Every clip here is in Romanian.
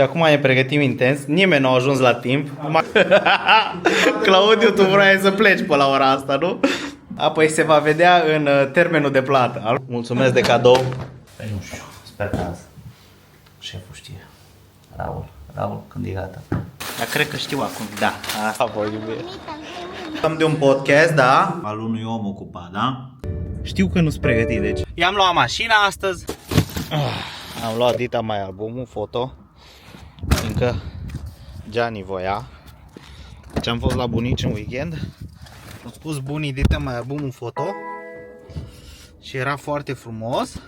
Și acum ne pregătim intens. Nimeni nu a ajuns la timp. Claudiu, tu vrei să pleci pe la ora asta, nu? Apoi se va vedea în termenul de plată. Mulțumesc de cadou. Păi nu știu, sper că azi șeful știe. Raul, când e gata. Dar cred că știu acum, da. Asta voi iubire. Am de un podcast, da? Al unui om ocupat, da? Știu că nu-s pregătit, deci i-am luat mașina astăzi. Am luat dita mai albumul, foto. Fiindcă Gianni voia. Deci am fost la bunici în weekend. Am spus bunii dita mai albumul foto. Și era foarte frumos.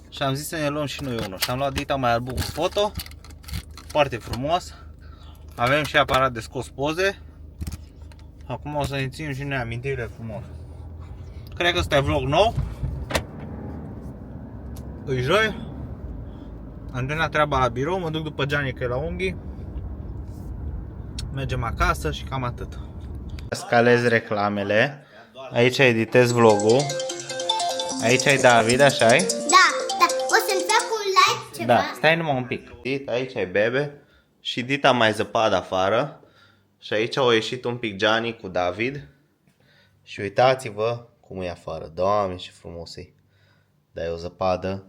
Și am zis să ne luăm și noi unul. Și am luat dita mai albumul foto. Foarte frumos. Avem și aparat de scos poze. Acum o să ne ținem și noi amintirile frumos. Cred că ăsta e vlog nou. Îi joi. Am terminat treaba la birou, mă duc după Gianni că e la unghii. Mergem acasă și cam atât. Scalez reclamele. Aici editez vlogul. Aici ai David, așa-i? Da. O să-mi fac un like ceva. Da, stai numai un pic. Aici ai Bebe și Dita mai zăpadă afară. Și aici au ieșit un pic Gianni cu David. Și uitați-vă cum e afară. Doamne, ce frumos e. Dar e o zăpadă.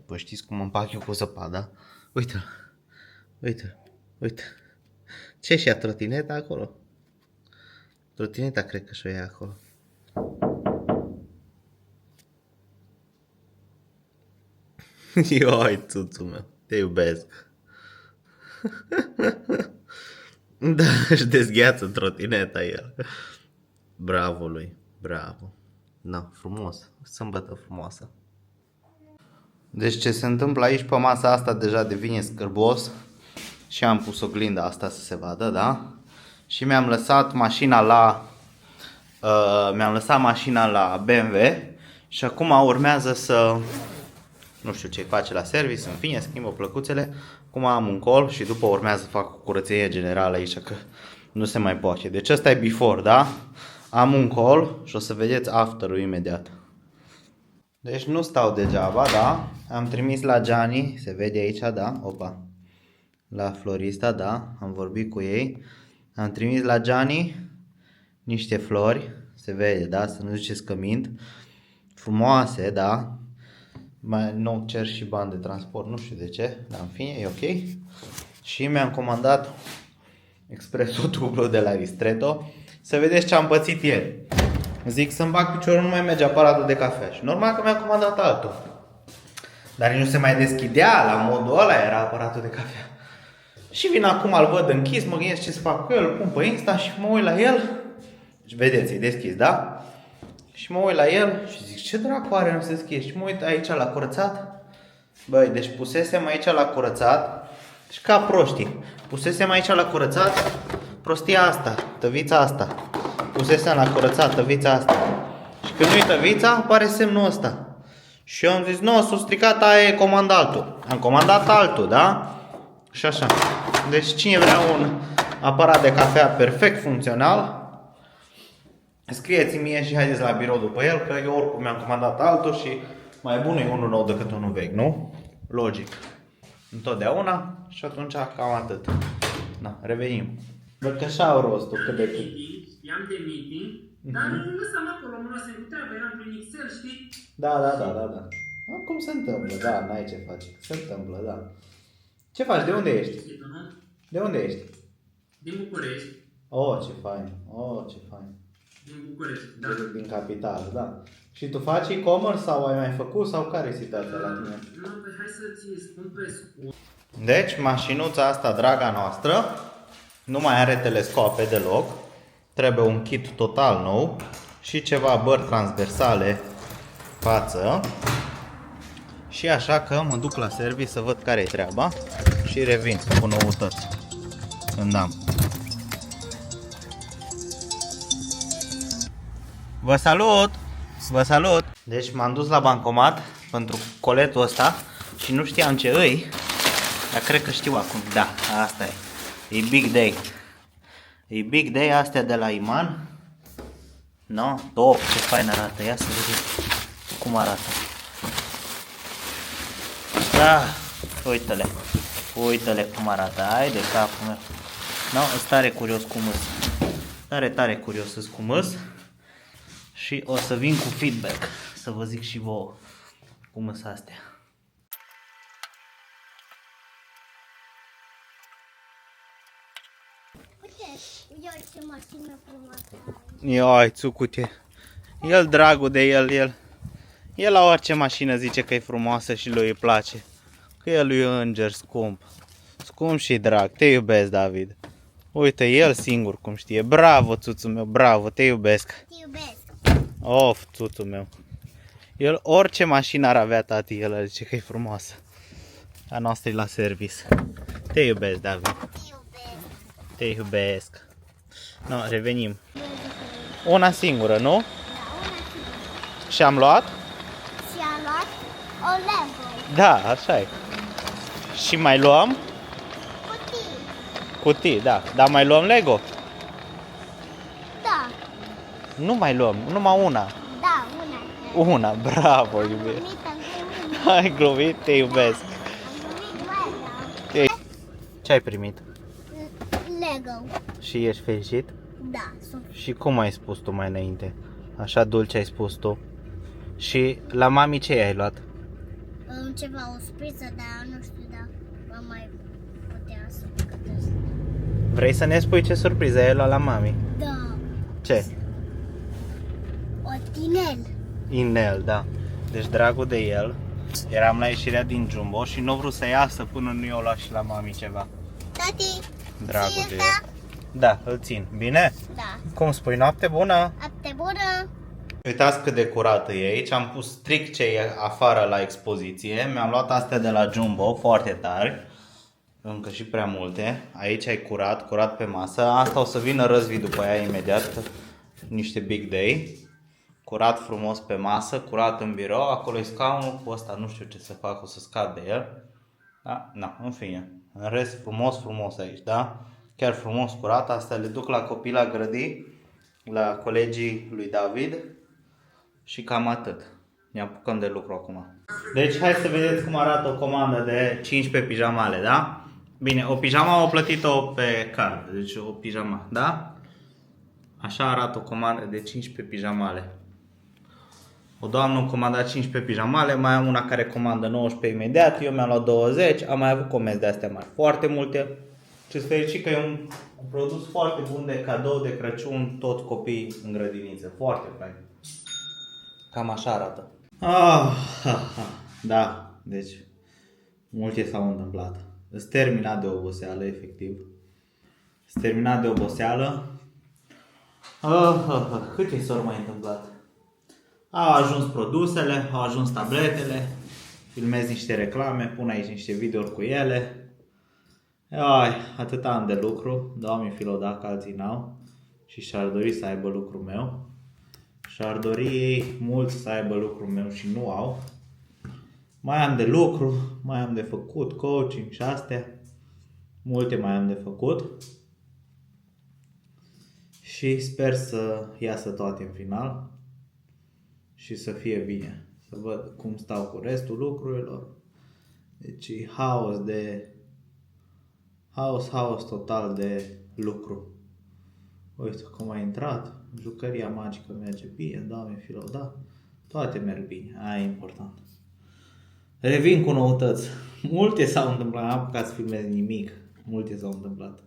Vă știți cum împac eu cu zăpada? Uite. Ce și-a trotineta acolo? Trotineta cred că și-o ia acolo. Ioi, țuțul meu, te iubesc. Da, își dezgheață trotineta el. Bravo lui, bravo. Na, frumos, sâmbătă frumoasă. Deci ce se întâmplă aici pe masa asta deja devine scârbos. Și am pus oglinda asta să se vadă, da? Și mi-am lăsat mașina la BMW. Și acum urmează să... Nu știu ce face la service, în fine, schimbă plăcuțele. Acum am un call și după urmează să fac o curățenie generală aici, că nu se mai poate. Deci ăsta e before, da? Am un call și o să vedeți after-ul imediat. Deci nu stau degeaba, da? Am trimis la Gianni, se vede aici, da? Opa. La florista, da? Am vorbit cu ei. Am trimis la Gianni niște flori, se vede, da? Să nu ziceți că mint. Frumoase, da? Mai nou cer și bani de transport, nu știu de ce, dar în fine, e ok. Și mi-am comandat expresul dublu de la Ristretto. Să vedeți ce am pățit ieri. Zic să-mi bag piciorul, nu mai merge aparatul de cafea. Și normal că mi-am comandat altul. Dar nu se mai deschidea, la modul ăla era aparatul de cafea. Și vin acum, îl văd închis, mă gândesc ce să fac cu el, îl pun pe Insta și mă uit la el. Și vedeți, e deschis, da? Și mă uit la el și zic, ce dracu are, nu se deschide? Și mă uit aici la curățat. Băi, deci pusesem aici la curățat. Și ca proștii. Pusesem aici la curățat prostia asta, tăvița asta. Pusesem la curățat tăvița asta. Și când uit tăvița, apare semnul ăsta. Și eu am zis, nu, s-a stricat, aia e comanda altul. Am comandat altul, da? Și așa. Deci cine vrea un aparat de cafea perfect funcțional, scrieți-mi mie și haideți la birou după el, că eu oricum mi-am comandat altul și mai bun e unul nou decât unul vechi, nu? Logic. Întotdeauna și atunci cam atât. Na, revenim. Văd că așa au rostul cât de cât. I-am de meeting, dar nu lăsam acolo, mă lăsam cu treabă, eram prin Excel, știi? Da. Cum se întâmplă, da, n-ai ce face. Se întâmplă, da. Ce faci? De unde ești? De unde ești? Din București. Oh, ce fain. Din București, da. Din capitală, da. Și tu faci e-commerce sau ai mai făcut sau care e situația la tine? Nu, păi hai să-ți spun pe scurt. Deci, mașinuța asta, draga noastră, nu mai are telescoape deloc. Trebuie un kit total nou și ceva bări transversale față. Și așa că mă duc la service să văd care e treaba și revin cu noutăți când am. Vă salut! Vă salut! Deci m-am dus la bancomat pentru coletul ăsta și nu știam ce îi, dar cred că știu acum. Da, asta e. E big day. E big day, astea de la Iman. No? Top, ce fain arată. Ia să vedem cum arată. Da, uite-le. Uite-le cum arată, ai de capul meu. No, sunt tare curios cum îs. Tare curios îs cum îs. Și o să vin cu feedback, să vă zic și vouă cum îs astea. Uite, ia ce mașină frumoasă. Ioi, țucute. El dragul de el la orice mașină zice că e frumoasă și lui îi place. Că el e înger scump. Scump și drag, te iubesc, David. Uite, el singur cum știe. Bravo, țuțul meu, bravo, te iubesc. Te iubesc. Of, țuțul meu. El orice mașină ar avea, tati, el zice că e frumoasă. A noastră e la service. Te iubesc, David. Te iubesc. Te iubesc. No, revenim. Una singură, nu? Da, una singură. Și am luat? Și am luat o Lego. Da, așa e. Și mai luăm? Cutii. Cutii, da. Dar mai luăm Lego? Da, Nu mai luăm, numai una. da, una. Una, bravo, iubire. Glumit, am glumit. Ai glumit, te iubesc. Am glumit, mai Ce ai primit? Lego. Și ești fericit? Da, sunt. Și cum ai spus tu mai înainte? Așa dulce ai spus tu. Și la mami ce ai luat? Ceva, o surpriză, dar nu știu dacă va mai putea să gătesc. Vrei să ne spui ce surpriză ai luat la mami? Da, Ce? o tinel. Inel, da. Deci dragul de el. Eram la ieșirea din Jumbo și nu vreau să iasă până nu i-o luat și la mami ceva. Tati, Dragul ție de asta? el. Da, îl țin. Bine? Da. Cum spui, noapte bună? Apte bună. Uitați cât de curată e aici, am pus strict ce e afară la expoziție. Mi-am luat astea de la Jumbo, foarte tari. Încă și prea multe. Aici e curat pe masă. Asta o să vină Răzvi după ea imediat. Niște big day. Curat frumos pe masă, curat în birou. Acolo e scaunul cu ăsta, nu știu ce să fac, o să scap de el. Da? Na, în fine. În rest, frumos aici, da? Chiar frumos curat. Astea le duc la copii la grădini, la colegii lui David. Și cam atât. Ne apucăm de lucru acum. Deci hai să vedeți cum arată o comandă de 15 pijamale, da? Bine, o pijama o plătit-o pe card, deci o pijama, da? Așa arată o comandă de 15 pijamale. O doamnă a comandat 15 pijamale, mai am una care comandă 19 imediat, eu mi-am luat 20, am mai avut comenzi de astea mari, foarte multe. Și sunt fericit că e un produs foarte bun de cadou de Crăciun, tot copii în grădiniță, foarte fain. Cam așa arată. Da, deci multe s-au întâmplat. Îți terminat de oboseală, efectiv. Îți terminat de oboseală. Câte s-au mai întâmplat? Au ajuns produsele, au ajuns tabletele, filmez niște reclame, pun aici niște videouri cu ele. Atâta am de lucru, Doamne fi lăudat că alții n-au și și-ar dori să aibă lucrul meu. Și-ar dori ei mulți să aibă lucrul meu și nu au. Mai am de lucru, mai am de făcut, coaching și astea. Multe mai am de făcut. Și sper să iasă toate în final și să fie bine. Să văd cum stau cu restul lucrurilor. Deci e haos total de lucru. Uite cum a intrat, jucăria magică merge bine, Doamne fi lăudat, toate merg bine, aia e important. Revin cu noutăți, multe s-au întâmplat, n-am apucat să filmez nimic, multe s-au întâmplat.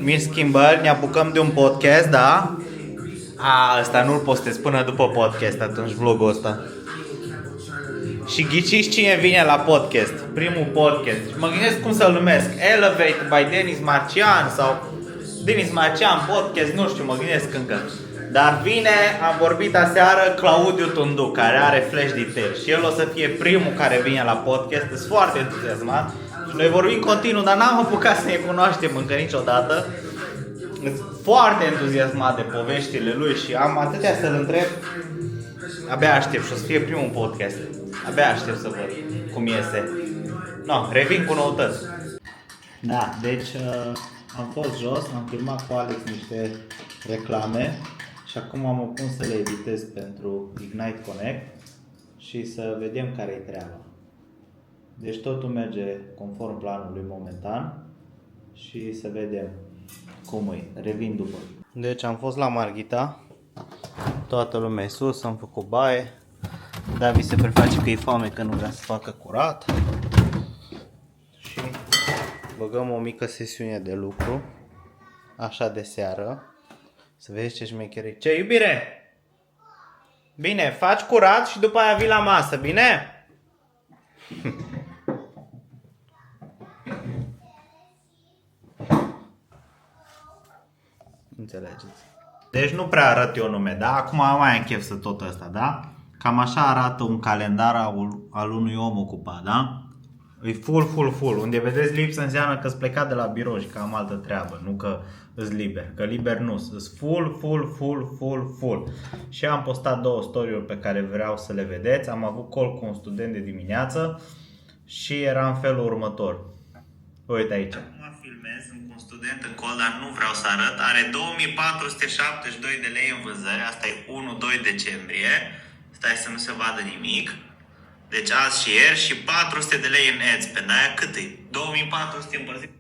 Mici schimbări, ne apucăm de un podcast, da? Ăsta nu-l postez până după podcast, atunci vlogul ăsta. Și ghiciți cine vine la podcast, primul podcast, mă gândesc cum să-l numesc, Elevate by Denis Marcian sau Denis Marcian podcast, nu știu, mă gândesc încă. Dar vine, am vorbit aseară, Claudiu Tundu, care are Flash Detail și el o să fie primul care vine la podcast, sunt foarte entuziasmat. Și noi vorbim continuu, dar n-am apucat să ne cunoaștem încă niciodată. Sunt foarte entuziasmat de poveștile lui și am atâtea să-l întreb. Abia aștept și o să fie primul podcast. Abia aștept să văd cum iese. Revin cu noutăți. Da, deci am fost jos, am filmat cu Alex niște reclame și acum mă pun să le editez pentru Ignite Connect și să vedem care-i treaba. Deci totul merge conform planului momentan și să vedem cum e. Revin după. Deci am fost la Marghita, toată lumea e sus, am făcut baie. David se preface că e foame, că nu vrea să facă curat. Și băgăm o mică sesiune de lucru, așa de seară. Să vezi ce șmecherie. Ce, iubire? Bine, faci curat și după aia vii la masă, bine? Înțelegeți. Deci nu prea arăt eu nume, da? Acum mai am chef să tot ăsta, da? Cam așa arată un calendar al unui om ocupat, da? E full. Unde vedeți lipsă înseamnă că-s plecat de la birou și că am altă treabă, nu că îs liber. Că liber nu, îs full. Și am postat 2 story-uri pe care vreau să le vedeți. Am avut call cu un student de dimineață și era în felul următor. Uite aici. Acum filmez cu un student în call, dar nu vreau să arăt. Are 2472 de lei în vânzări. Asta e 1-2 decembrie. Stai să nu se vadă nimic. Deci azi și ieri și 400 de lei în AdSpend. Aia cât e? 2400 împărțit.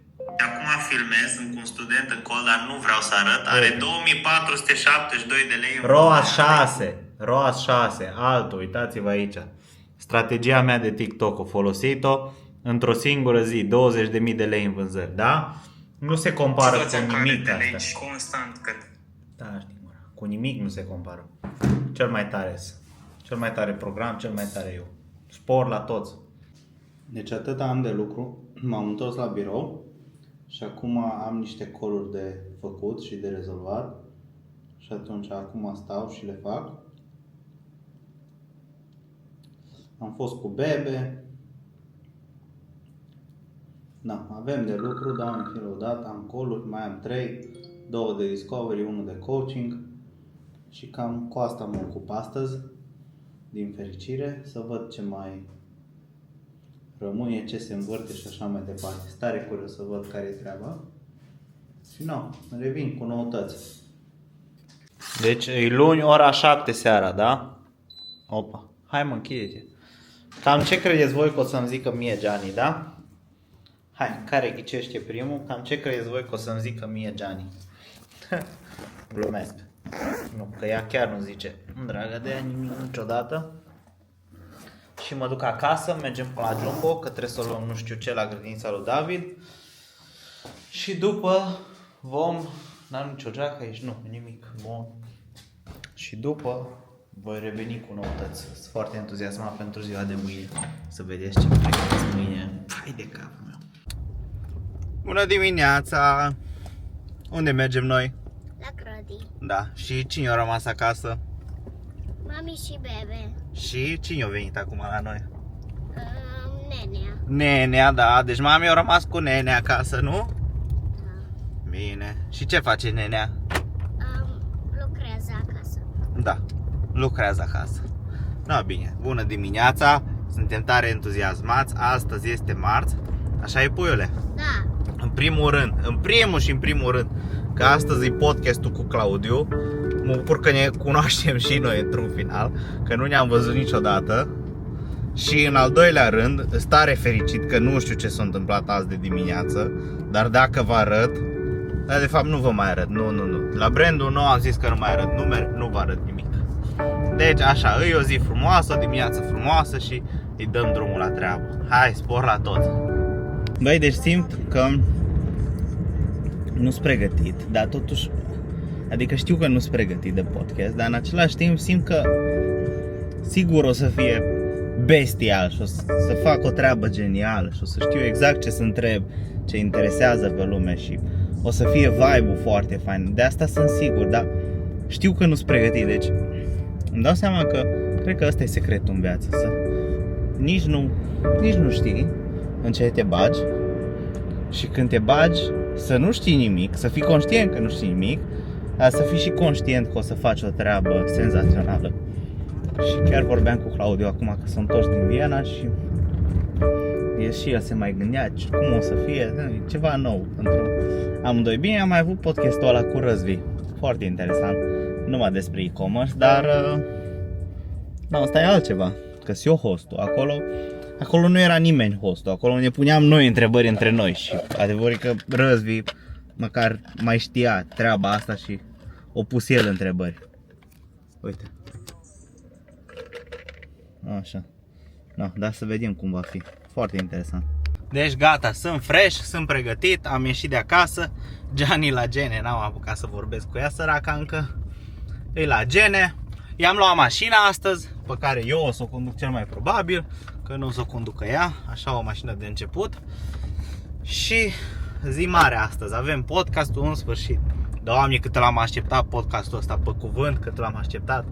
Acum filmez cu un student în call, dar nu vreau să arăt. Are 2472 de lei în ROAS 6. Altul, uitați-vă aici. Strategia mea de TikTok, o folosit-o într-o singură zi, 20.000 de lei în vânzări, da? Nu se compară cu nimic asta. Constant cât? Da, știu, mă. Cu nimic nu se compară. Cel mai tare program, cel mai tare eu. Spor la toți. Deci atât am de lucru. M-am întors la birou și acum am niște call-uri de făcut și de rezolvat. Și atunci acum stau și le fac. Am fost cu bebe. Da, avem de lucru, Doamne fie lăudat, am call-uri, mai am 3, 2 de discovery, 1 de coaching și cam cu asta mă ocup astăzi, din fericire, să văd ce mai rămâne, ce se învârte și așa mai departe. Stare curios să văd care e treaba și revin cu noutăți. Deci e luni, ora 7 seara, da? Opa, hai mă, închide-te. Cam ce credeți voi că o să-mi zică mie Gianni, da? Hai, care ghicește primul? Cam ce credeți voi că o să-mi zică mie Gianni? Glumesc. Nu, că ea chiar nu zice, dragă de ea nimic niciodată. Și mă duc acasă, mergem până la Jumbo, că trebuie să luăm nu știu ce la grădinița lui David. Și după n-am nicio geacă aici, nu, nimic, bun. Și după voi reveni cu noutăți. Sunt foarte entuziasmat pentru ziua de mâine. Să vedeți ce pregătesc mâine. Hai de capul meu. Bună dimineața! Unde mergem noi? La Crodi. Da. Și cine a rămas acasă? Mami și bebe. Și cine a venit acum la noi? Nenea. Nenea, da. Deci mami a rămas cu nenea acasă, nu? Da. Bine. Și ce face nenea? Lucrează acasă. Da. Lucrează acasă. No, bine. Bună dimineața. Suntem tare entuziasmați. Astăzi este marți. Așa e, puiule? Da. În primul rând, că astăzi e podcastul cu Claudiu. Mă bucur că ne cunoaștem și noi într-un final, că nu ne-am văzut niciodată. Și în al doilea rând, sunt tare fericit că nu știu ce s-a întâmplat azi de dimineață, dar dacă vă arăt, dar de fapt nu vă mai arăt, nu. La brandul nou am zis că nu mai arăt numeri, nu vă arăt nimic. Deci așa, e o zi frumoasă, o dimineață frumoasă și îi dăm drumul la treabă. Hai, spor la toți! Băi, deci simt că nu sunt pregătit, dar totuși, adică știu că nu sunt pregătit de podcast, dar în același timp simt că sigur o să fie bestial și o să fac o treabă genială și o să știu exact ce să întreb, ce interesează pe lume și o să fie vibe-ul foarte fain. De asta sunt sigur, dar știu că nu sunt pregătit, deci îmi dau seama că cred că ăsta e secretul în viață, să nici nu știi în ce te bagi și când te bagi să nu știi nimic, să fii conștient că nu știi nimic, dar să fii și conștient că o să faci o treabă senzațională. Și chiar vorbeam cu Claudiu acum că sunt toți din Viena și și el se mai gândea cum o să fie, ceva nou pentru amândoi. Bine, am mai avut podcastul ăla cu Răzvi, foarte interesant, numai despre e-commerce, dar nu, asta e altceva, că-s eu hostul acolo. acolo nu era nimeni hostul, acolo ne puneam noi întrebări între noi și adevărul că Răzvi măcar mai știa treaba asta și o pus el întrebări. Uite. Așa. No, dar să vedem cum va fi. Foarte interesant. Deci gata, sunt fresh, sunt pregătit, am ieșit de acasă. Gianni la Gene, n-am apucat să vorbesc cu ea, săraca încă. E la Gene. I-am luat mașina astăzi, pe care eu o să o conduc cel mai probabil, că nu o să o conducă ea, așa o mașină de început. Și zi mare astăzi, avem podcastul în sfârșit. Doamne, cât l-am așteptat podcastul ăsta, pe cuvânt, cât l-am așteptat.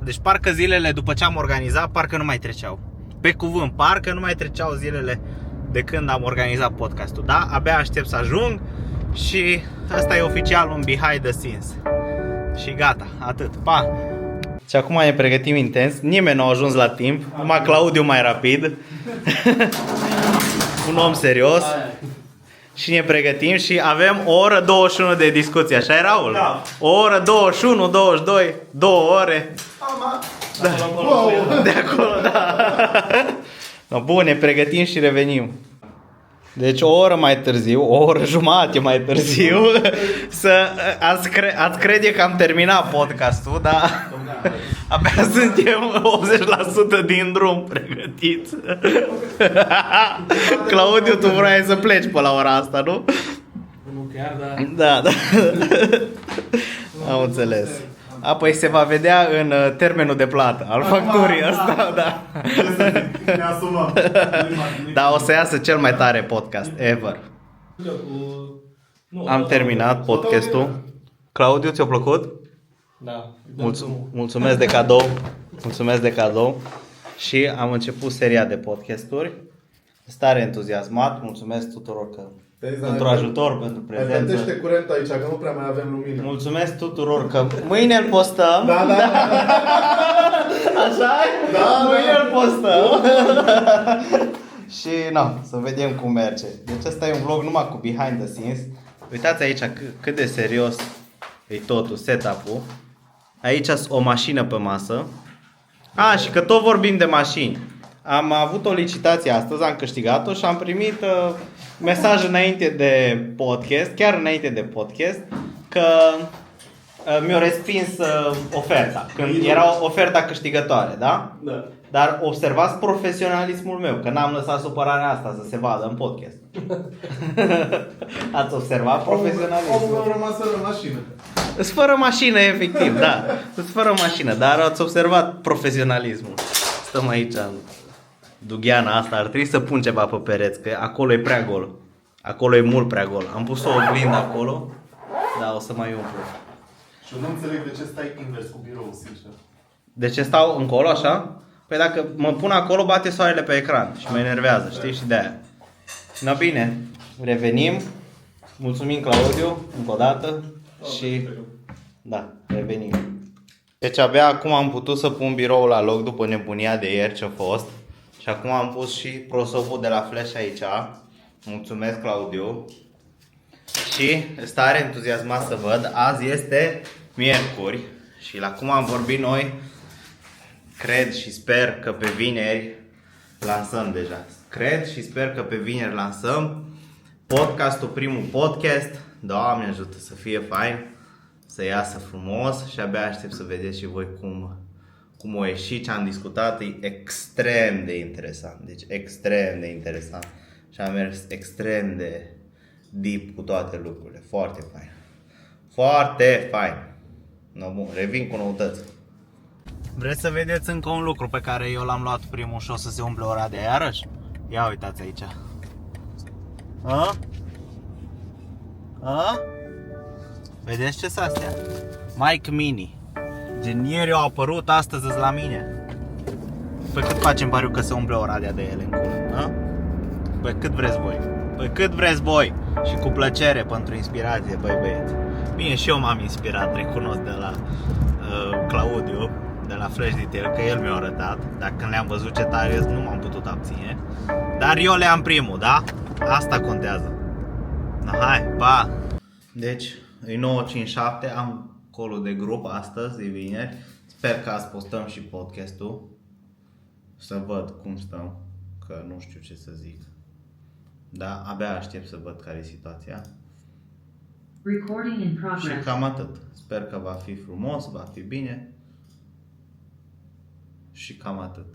Deci parcă zilele după ce am organizat, parcă nu mai treceau. Pe cuvânt, parcă nu mai treceau zilele de când am organizat podcastul. Da, abia aștept să ajung și asta e oficial un behind the scenes. Și gata, atât, pa! Și acum ne pregătim intens, nimeni nu a ajuns la timp, numai Claudiu mai rapid. Un om serios. Și ne pregătim și avem o oră 21 de discuție, așa e, Raul? Da. O oră 21, 22, 2 ore. Da. De acolo, da. No, bun, ne pregătim și revenim. Deci o oră mai târziu, o oră jumate mai târziu, ați crede că am terminat podcastul, dar abia suntem 80% din drum pregătiți. Claudiu, tu vrei să pleci pe la ora asta, nu? Nu chiar, dar... Da, da. Am înțeles. Apoi se va vedea în termenul de plată al facturii ăsta, da. Ne asumăm. Da, o să iasă cel mai tare podcast ever. Am terminat podcastul. Claudiu, ți-a plăcut? Da. Mulțumesc de cadou. Mulțumesc de cadou. Și am început seria de podcasturi. Stare entuziasmat. Mulțumesc tuturor pentru ajutor, pentru prezență. Plătește curent aici, că nu prea mai avem lumină. Mulțumesc tuturor că mâine îl postăm. Da, da. Așa? Da, mâine da. îl postăm. Și na, să vedem cum merge. Deci ăsta e un vlog numai cu behind the scenes. Uitați aici cât de serios e totul, setup-ul. Aici o mașină pe masă. Și că tot vorbim de mașini. Am avut o licitație astăzi, am câștigat-o și am primit mesaj înainte de podcast, chiar înainte de podcast, că mi-a respins oferta, când era oferta câștigătoare, da? Da. Dar observați profesionalismul meu, că n-am lăsat supărarea asta să se vadă în podcast. Ați observat profesionalismul? Omul a rămas fără mașină. Îs fără mașină, efectiv, da. Îs fără mașină, dar ați observat profesionalismul. Stăm aici în dugheana asta, ar trebui să pun ceva pe pereți, că acolo e prea gol. Acolo e mult prea gol. Am pus o oglindă acolo, dar o să mai umplu. Și eu nu înțeleg de ce stai invers cu birou, sincer. De ce stau încolo așa? Păi dacă mă pun acolo, bate soarele pe ecran și mă enervează, știi? Și de-aia. Na bine, revenim. Mulțumim, Claudiu, încă o dată. Și da, revenim. Deci abia acum am putut să pun biroul la loc după nebunia de ieri ce-a fost. Și acum am pus și prosopul de la Flash aici. Mulțumesc, Claudiu. Și stare entuziasmat să văd. Azi este miercuri și la cum am vorbit noi, cred și sper că pe vineri lansăm deja. Cred și sper că pe vineri lansăm podcastul, primul podcast. Doamne ajută să fie fain, să iasă frumos și abia aștept să vedeți și voi cum o ieși. Ce am discutat e extrem de interesant. Deci extrem de interesant. Și am mers extrem de deep cu toate lucrurile. Foarte fain. Foarte fain. No, bun, revin cu noutăți. Vreți să vedeți încă un lucru pe care eu l-am luat primul și o să se umple ora de iarăși? Ia uitați aici. Vedeți ce sunt astea? Mic Mini. Gen ieri au apărut, astăzi sunt la mine. Păi cât facem pariu că se umple ora de ele în curând? Păi cât vreți voi? Păi cât vreți voi? Și cu plăcere pentru inspirație, băi băieți. Bine, și eu m-am inspirat, recunosc, de la Claudiu, de la Flash Detail, că el mi-a arătat. Dar când le-am văzut ce tare nu m-am putut abține. Dar eu le-am primul, da? Asta contează. Hai, pa! Deci, e 9:57, am colul de grup astăzi, e vineri. Sper că azi postăm și podcastul. Să văd cum stăm. că nu știu ce să zic. Da, abia aștept să văd care e situația. Recording in Și progress. cam atât. Sper că va fi frumos, va fi bine. Și cam atât.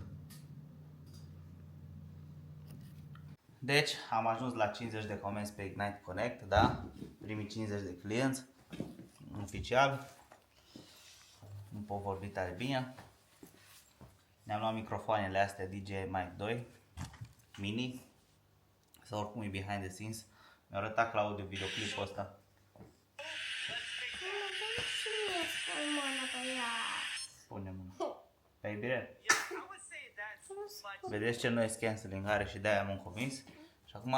Deci, am ajuns la 50 de comenzi pe Ignite Connect, da? Primii 50 de clienți, oficial. Nu pot vorbi tare bine. Ne-am luat microfoanele astea DJI Mic 2 Mini. Sau oricum e behind the scenes. Mi-a arătat Claudiu videoclipul ăsta. Spune mâna. Pe bine? Vedeți ce noise cancelling are și de-aia m-am convins. Și acum,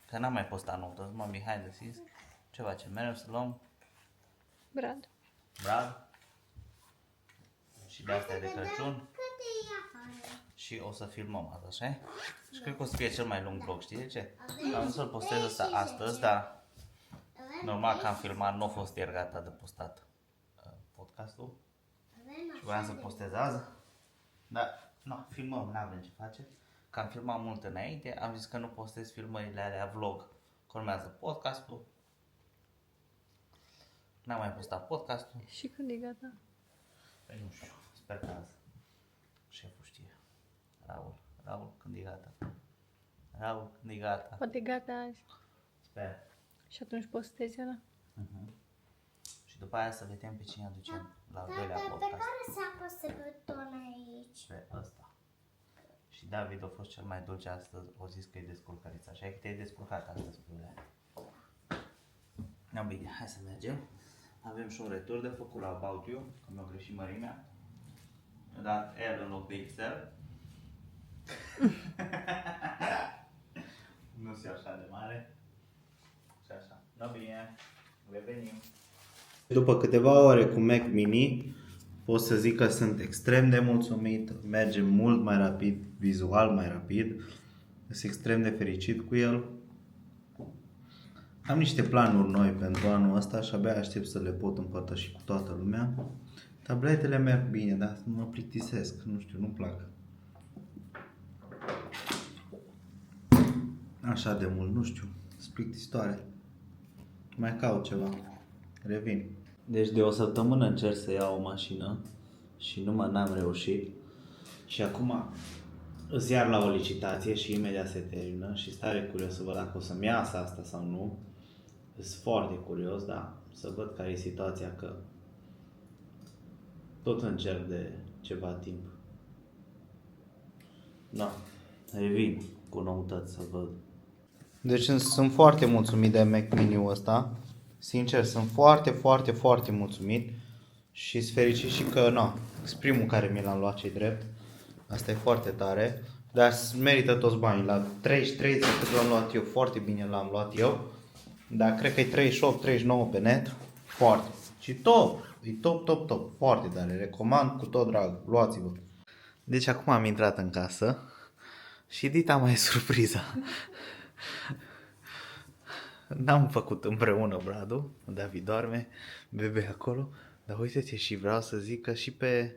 că n-am mai postat notă, sunt mai behind the scenes. Ce facem? Mereu să luăm Brad. Brad. Și de astea de Crăciun. Și o să filmăm asta, așa? Și cred că o să fie cel mai lung vlog, știi de ce? Am vrut să-l postez ăsta astăzi, dar normal că am filmat, nu a fost ieri gata de postat podcastul. Și voiam să postez azi. Dar, nu, filmăm, n-avem ce face. Că am filmat mult înainte, am zis că nu postez filmările alea vlog. Că urmează podcastul. N-am mai postat podcastul. Și când e gata? Păi nu știu, sper că azi. Șeful știe. Raul, când e gata. Raul, când e gata. Poate gata azi. Sper. Și atunci postezi ăla? Și după aia să vedem pe cine aducem la al doilea Pe podcast. care se apăsă buton aici? Pe ăsta. Și David a fost cel mai dulce astăzi, o zis că e descurcărița. Așa că te-ai descurcat astăzi cu ele. No, bine, hai să mergem. Avem și un retur de făcut la About You, că mi-a greșit mărimea. Mi-a dat L în loc de XL. Nu se așa de mare. Și așa. No, bine, revenim. După câteva ore cu Mac Mini, pot să zic că sunt extrem de mulțumit, merge mult mai rapid, vizual mai rapid, sunt extrem de fericit cu el. Am niște planuri noi pentru anul ăsta și abia aștept să le pot împărtăși cu toată lumea. Tabletele merg bine, dar mă plictisesc, nu știu, nu-mi plac. Așa de mult, nu știu, sunt plictisitoare. Mai caut ceva, revin. Deci de o săptămână încerc să iau o mașină și n-am reușit. Și acum îți iar la o licitație și imediat se termină și stare curios să văd dacă o să-mi iasă asta sau nu. Sunt foarte curios, dar să văd care e situația, că tot încerc de ceva timp. Da, revin cu noutăți să văd. Deci sunt foarte mulțumit de Mac Mini-ul ăsta. Sincer, sunt foarte mulțumit și sunt fericit și că, sunt primul care mi l-am luat, ce drept. Asta e foarte tare, dar merită toți banii. La 33 de cât l-am luat eu, foarte bine l-am luat eu. Dar cred că e 38-39 pe net, foarte. Și top, e top, foarte tare, recomand cu tot drag, luați-vă. Deci acum am intrat în casă și Dita mai e surpriza. N-am făcut împreună Bradu, David doarme, bebe acolo, dar uite-te și vreau să zic că și pe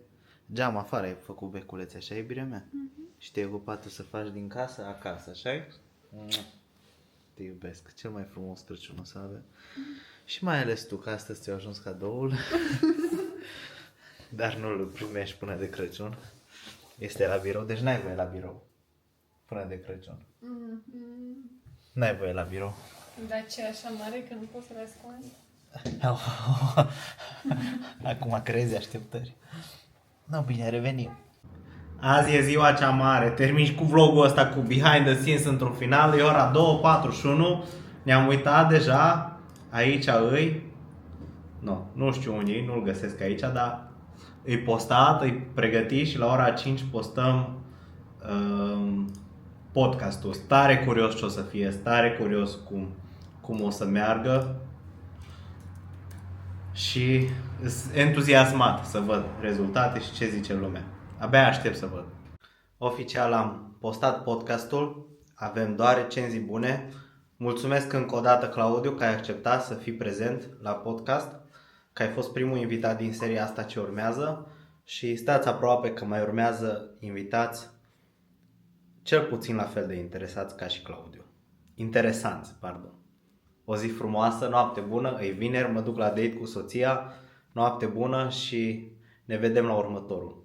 geam afară ai făcut beculețe, așa, iubirea mea? Și te-ai ocupat să faci din casă acasă, așa-i? Te iubesc, cel mai frumos Crăciun o să avem. Și mai ales tu, că astăzi ți-a ajuns cadoul, dar nu îl primești până de Crăciun. Este la birou, deci n-ai voie la birou până de Crăciun. N-ai voie la birou. Dar ce, așa mare că nu poți să le ascunzi? Acum crezi așteptări. No, bine, revenim. Azi e ziua cea mare. Termin cu vlogul ăsta cu behind the scenes într-un final. E ora 2:41. Ne-am uitat deja. Aici îi. Nu știu unde e, nu-l găsesc aici, dar îi postat, îi pregătit și la ora 5 postăm podcastul. Stare curios ce o să fie, stare curios cum o să meargă. Și entuziasmat să văd rezultate și ce zice lumea. Abia aștept să văd. Oficial am postat podcastul, avem doar recenzii bune. Mulțumesc încă o dată, Claudiu, că ai acceptat să fii prezent la podcast, că ai fost primul invitat din seria asta ce urmează și stați aproape că mai urmează invitați cel puțin la fel de interesați ca și Claudiu. Interesanți, pardon. O zi frumoasă, noapte bună, e vineri, mă duc la date cu soția, noapte bună și ne vedem la următorul.